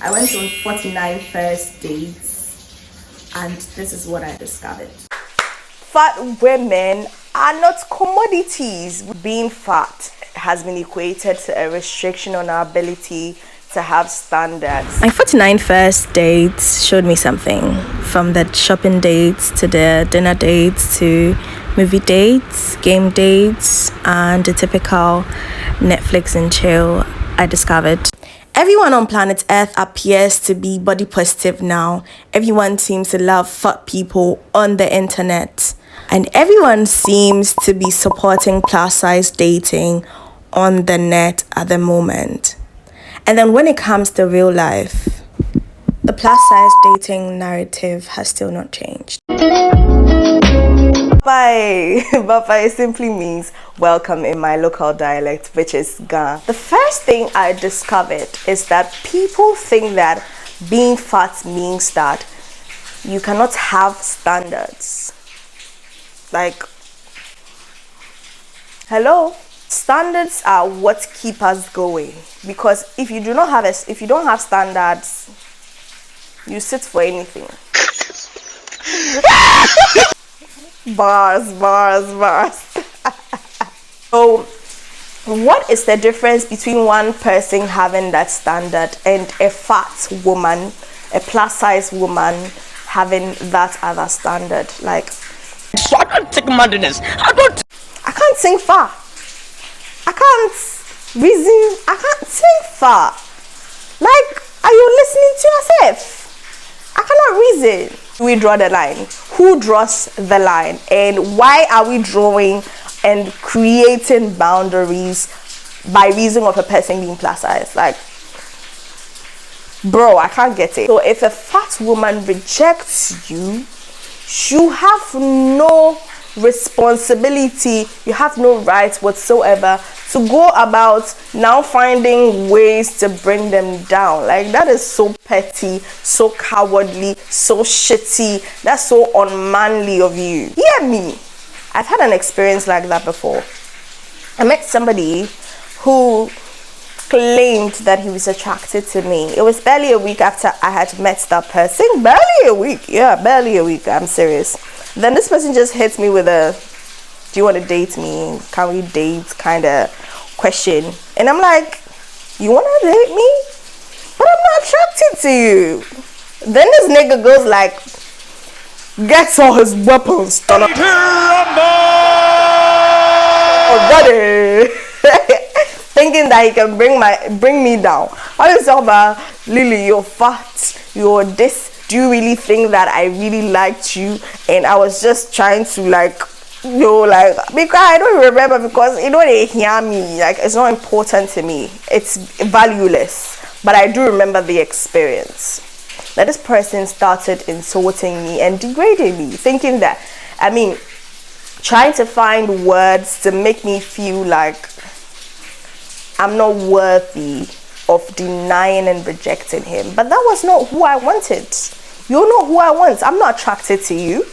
I went on 49 first dates, and this is what I discovered. Fat women are not commodities. Being fat has been equated to a restriction on our ability to have standards. My 49 first dates showed me something, from the shopping dates to the dinner dates to movie dates, game dates, and the typical Netflix and chill. I discovered everyone on planet Earth appears to be body positive now. Everyone seems to love fat people on the internet, and everyone seems to be supporting plus size dating on the net at the moment. And then when it comes to real life, the plus size dating narrative has still not changed. Bye simply means welcome in my local dialect, which is Ga. The first thing I discovered is that people think that being fat means that you cannot have standards. Like, hello? Standards are what keep us going, because if you don't have standards, you sit for anything. bars. So what is the difference between one person having that standard and a fat woman, a plus size woman, having that other standard? Like, so I don't take madness. I can't sing far. I can't reason. I can't sing far. Like, are you listening to yourself? I cannot reason. We draw the line. Who draws the line? And why are we drawing and creating boundaries by reason of a person being plus size? Like, bro, I can't get it. So if a fat woman rejects you, you have no responsibility, you have no right whatsoever to go about now finding ways to bring them down. Like, that is so petty, so cowardly, so shitty. That's so unmanly of you. Hear me, I've had an experience like that before. I met somebody who claimed that he was attracted to me. It was barely a week after I had met that person. Barely a week, I'm serious. Then this person just hits me with a, do you want to date me? Can we date kind of question? And I'm like, you want to date me? But I'm not attracted to you. Then this nigga goes like, gets all his weapons. Already. Thinking that he can bring me down. I was talking about, Lily, you're fat, you're this. Do you really think that I really liked you? And I was just trying to because I don't remember, because they hear me. Like, it's not important to me. It's valueless. But I do remember the experience. That this person started insulting me and degrading me, thinking that, trying to find words to make me feel like I'm not worthy of denying and rejecting him. But that was not who I wanted. You're not who I want. I'm not attracted to you.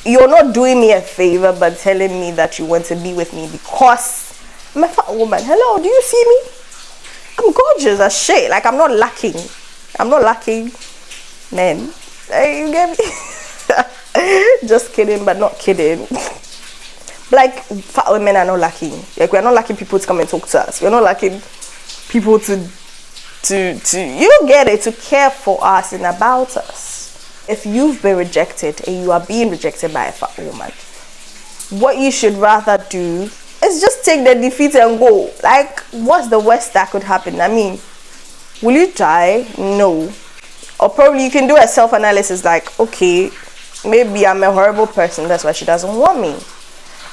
You're not doing me a favor but telling me that you want to be with me because I'm a fat woman. Hello, do you see me? I'm gorgeous as shit. Like, I'm not lacking, man. You get me? Just kidding, but not kidding. Like, fat women are not lacking. Like, we're not lacking people to come and talk to us. We're not lacking people to you get it, to care for us and about us. If you've been rejected and you are being rejected by a fat woman, what you should rather do is just take the defeat and go. Like, what's the worst that could happen? Will you die? No. Or probably you can do a self-analysis, like, okay, maybe I'm a horrible person, that's why she doesn't want me.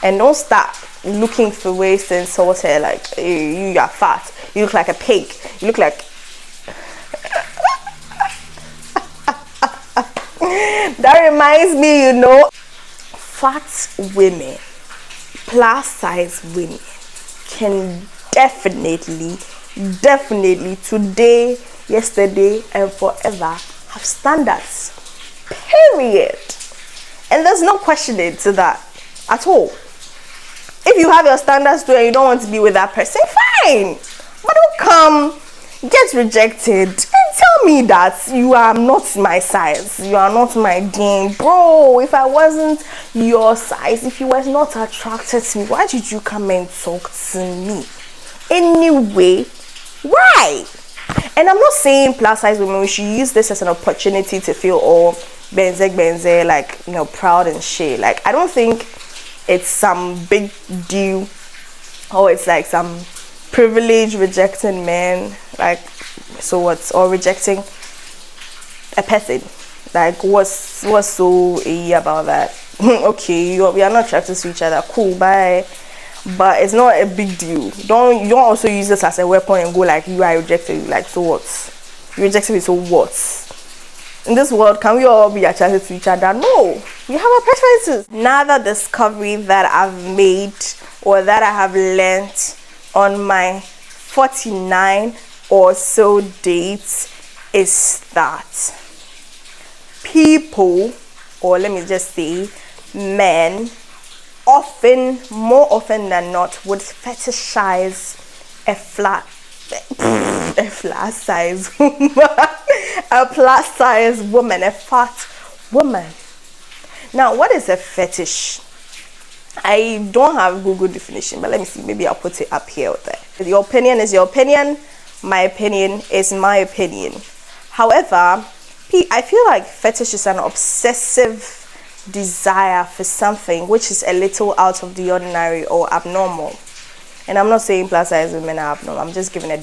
And don't start looking for ways to insult her, like, hey, you are fat, you look like a pig, you look like that reminds me, fat women, plus size women can definitely today, yesterday, and forever have standards, period. And there's no questioning to that at all. If you have your standards too and you don't want to be with that person, fine, but don't come, get rejected, and tell me that you are not my size, you are not my game, bro. If I wasn't your size, if you were not attracted to me, why did you come and talk to me? Anyway, why? And I'm not saying plus size women we should use this as an opportunity to feel all benze, like, you know, proud and shit. Like, I don't think it's some big deal, or it's like some privilege rejecting men, like, so what's, or rejecting a person. Like, what's so about that? Okay, we are not attracted to each other, cool, bye. But it's not a big deal. You don't also use this as a weapon and go like, you are rejected. Like, so what? You rejected me, so what? In this world, can we all be attracted to each other? No, we have our preferences. Another discovery that I've made, or that I have learned on my 49 or so dates, is that people, or let me just say men, often, more often than not, would fetishize a flat size woman, a plus size woman, a fat woman. Now, what is a fetish? I don't have Google definition, but let me see, maybe I'll put it up here or there. Your opinion is your opinion, my opinion is my opinion. However, I feel like fetish is an obsessive desire for something which is a little out of the ordinary or abnormal. And I'm not saying plus size women are abnormal, I'm just giving a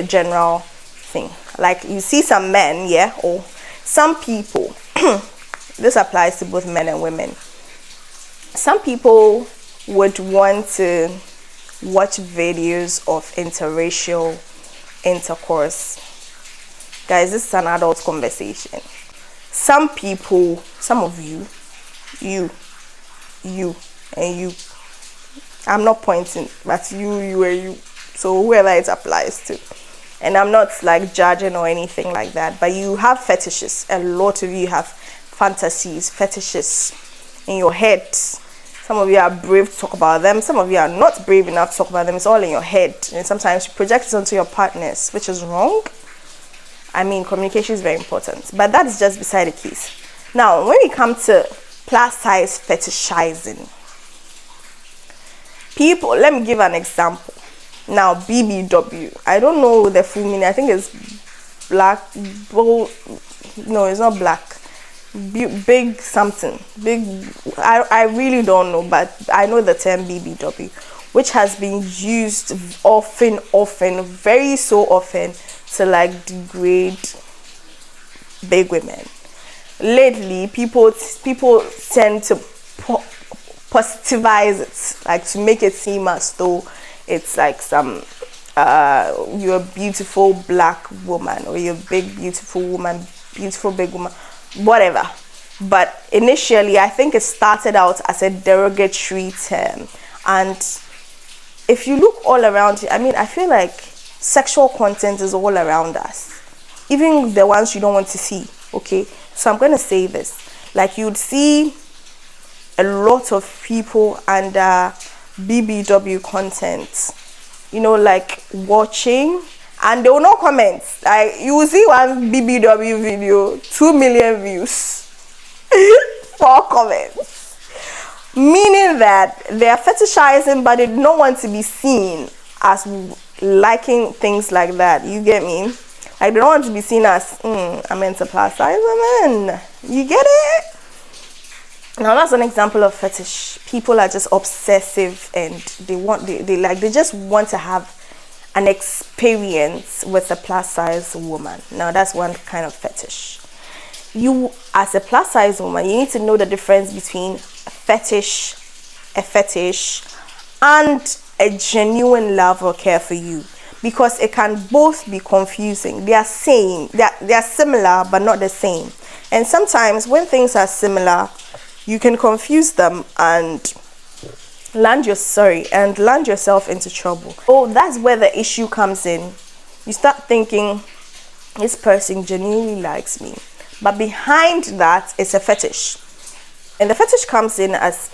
general thing. Like, you see some men, yeah, or some people, this applies to both men and women. Some people would want to watch videos of interracial intercourse. Guys, this is an adult conversation. Some people, some of you, and you, I'm not pointing, but you and you, so whoever it applies to. And I'm not like judging or anything like that, but you have fetishes. A lot of you have fantasies, fetishes in your head. Some of you are brave to talk about them, some of you are not brave enough to talk about them. It's all in your head, and sometimes you project it onto your partners, which is wrong. I mean, communication is very important, but that is just beside the case. Now, when we come to plus size fetishizing, people, let me give an example. Now, BBW, I don't know the full meaning. I think it's black, no, it's not black, big something, big, I really don't know, but I know the term BBW, which has been used often, very so often, to like degrade big women. Lately, people tend to positivize it, like to make it seem as though it's like some you're a beautiful black woman, or you're a big beautiful woman, beautiful big woman, whatever. But initially, I think it started out as a derogatory term. And if you look all around, I mean, I feel like sexual content is all around us, even the ones you don't want to see. Okay, so I'm going to say this, like, you'd see a lot of people under BBW content, you know, like watching, and they will not comment. Like, you will see one BBW video, 2 million views, 4 comments, meaning that they are fetishizing, but they don't want to be seen as liking things like that. You get me? Like, they don't want to be seen as I'm into plus size women. You get it? Now, that's an example of fetish. People are just obsessive, and they just want to have an experience with a plus size woman. Now, that's one kind of fetish. You, as a plus size woman, you need to know the difference between a fetish, and a genuine love or care for you, because it can both be confusing. They are similar but not the same. And sometimes when things are similar, you can confuse them and land yourself into trouble. Oh, that's where the issue comes in. You start thinking, this person genuinely likes me, but behind that is a fetish. And the fetish comes in as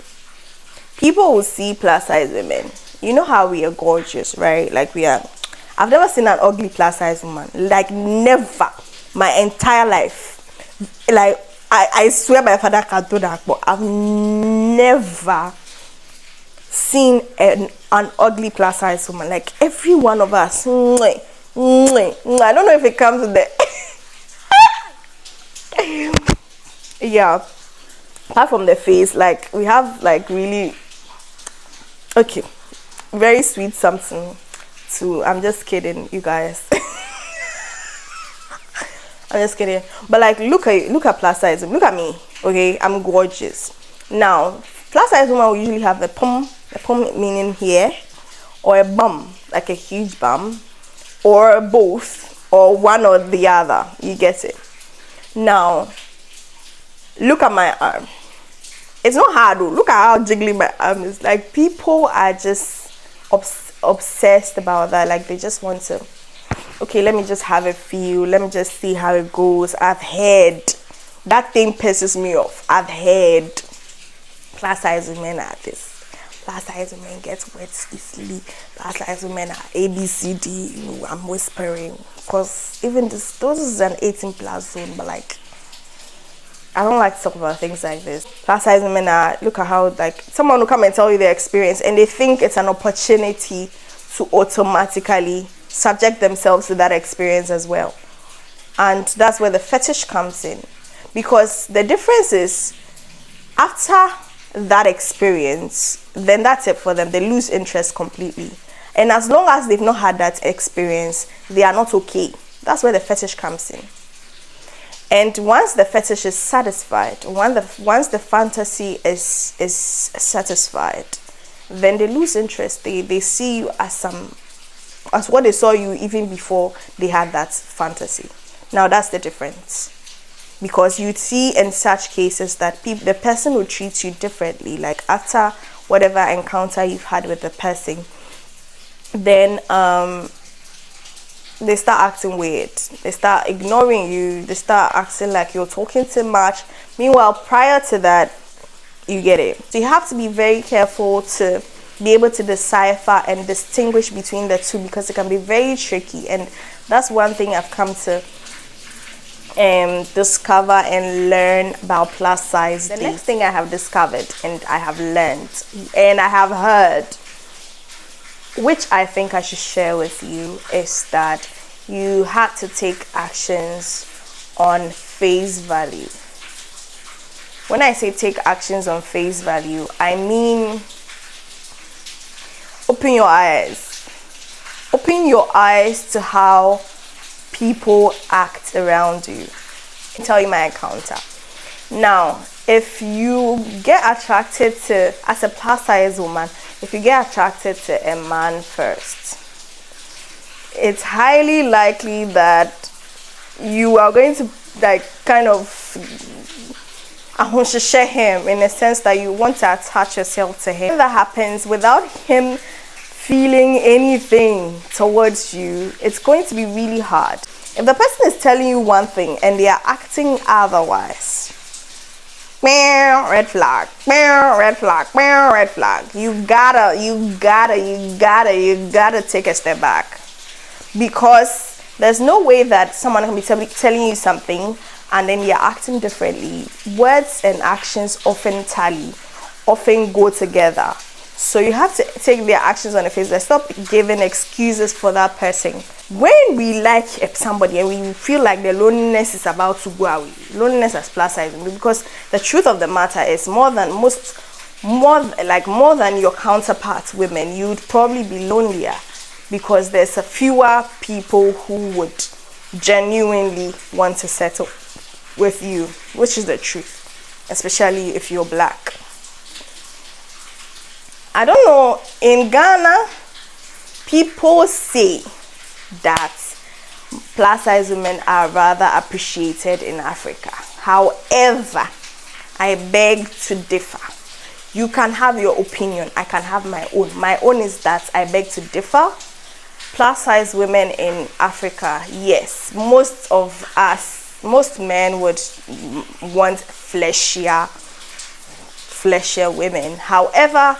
people will see plus size women. You know how we are gorgeous, right? Like, I've never seen an ugly plus size woman, like, never. my entire life. Like, I swear my father can do that, but I've never seen an ugly plus size woman. Like, every one of us, I don't know if it comes with the yeah, apart from the face, like, we have like really okay, very sweet something too. I'm just kidding, you guys. I'm just kidding. But like, look at plus size. Look at me. Okay, I'm gorgeous. Now, plus size woman will usually have the pum meaning here, or a bum, like a huge bum, or both, or one or the other. You get it? Now, look at my arm. It's not hard though. Look at how jiggly my arm is. Like, people are just obsessed about that. Like, they just want to, okay, let me just have a feel, let me just see how it goes. I've heard that thing pisses me off. I've heard plus size women are this, plus size women get wet easily, plus size women are ABCD. You know, I'm whispering because even this is an 18 plus zone, but like, I don't like to talk about things like this. Plus size women are, look at how, like, someone will come and tell you their experience and they think it's an opportunity to automatically subject themselves to that experience as well. And that's where the fetish comes in, because the difference is, after that experience, then that's it for them. They lose interest completely, and as long as they've not had that experience, they are not okay. That's where the fetish comes in. And once the fetish is satisfied, once the fantasy is satisfied, then they lose interest. They see you as what they saw you even before they had that fantasy. Now that's the difference, because you see in such cases that the person will treat you differently. Like, after whatever encounter you've had with the person, then they start acting weird, they start ignoring you, they start acting like you're talking too much. Meanwhile, prior to that, you get it. So you have to be very careful to be able to decipher and distinguish between the two, because it can be very tricky. And that's one thing I've come to discover and learn about plus size. The next thing I have discovered and I have learned and I have heard, which I think I should share with you, is that you had to take actions on face value. When I say take actions on face value, I mean open your eyes. Open your eyes to how people act around you. I'll tell you my encounter. Now, if you get attracted to, as a plus size woman, if you get attracted to a man first, it's highly likely that you are going to, like, kind of share him, in a sense that you want to attach yourself to him. If that happens without him feeling anything towards you, it's going to be really hard. If the person is telling you one thing and they are acting otherwise, red flag, red flag, red flag. You gotta take a step back, because there's no way that someone can be telling you something and then you're acting differently. Words and actions often go together. So you have to take their actions on the face. Stop giving excuses for that person. When we like somebody and we feel like the loneliness is about to go away, loneliness as plus size, because the truth of the matter is, more than your counterpart women, you'd probably be lonelier, because there's a fewer people who would genuinely want to settle with you, which is the truth, especially if you're black. I don't know, in Ghana, people say that plus size women are rather appreciated in Africa. However, I beg to differ. You can have your opinion, I can have my own. My own is that I beg to differ. Plus size women in Africa, yes, most men would want fleshier women. However,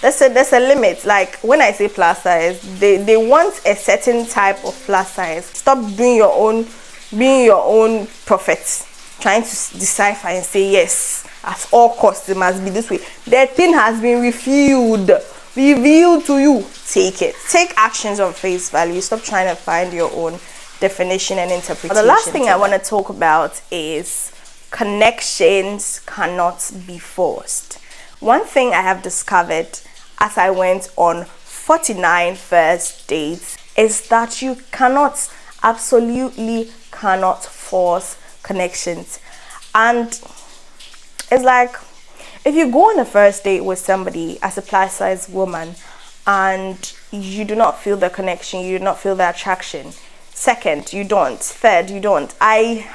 there's a limit. Like, when I say plus size, they want a certain type of plus size. Stop doing your own being your own prophet, trying to decipher and say yes, at all costs it must be this way. The thing has been revealed to you. Take it. Take actions on face value. Stop trying to find your own definition and interpretation. The last thing I want to talk about is connections cannot be forced. One thing I have discovered as I went on 49 first dates is that you absolutely cannot force connections. And it's like, if you go on a first date with somebody as a plus size woman and you do not feel the connection, you do not feel the attraction, second, you don't, third, you don't, I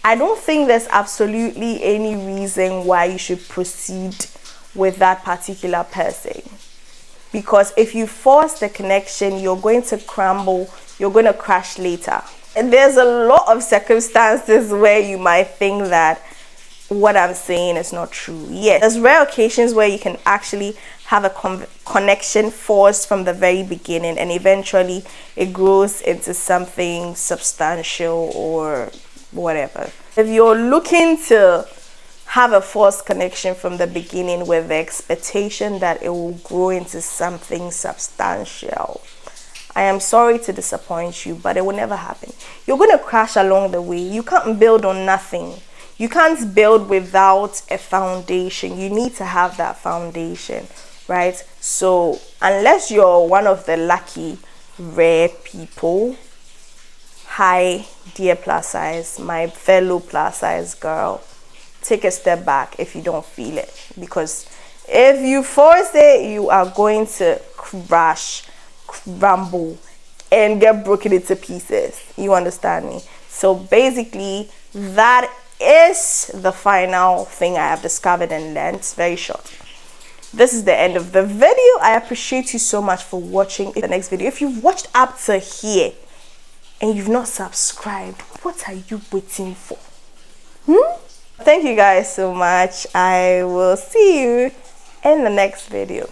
don't think there's absolutely any reason why you should proceed with that particular person. Because if you force the connection, you're going to crumble, you're going to crash later. And there's a lot of circumstances where you might think that what I'm saying is not true. Yes, there's rare occasions where you can actually have a connection forced from the very beginning, and eventually it grows into something substantial or whatever. If you're looking to have a forced connection from the beginning with the expectation that it will grow into something substantial, I am sorry to disappoint you, but it will never happen. You're going to crash along the way. You can't build on nothing. You can't build without a foundation. You need to have that foundation, right? So unless you're one of the lucky, rare people, hi, dear plus size, my fellow plus size girl, take a step back if you don't feel it. Because if you force it, you are going to crash, crumble, and get broken into pieces. You understand me? So basically, that is the final thing I have discovered and learned. It's very short. This is the end of the video. I appreciate you so much for watching the next video. If you've watched up to here and you've not subscribed, what are you waiting for? Thank you guys so much. I will see you in the next video.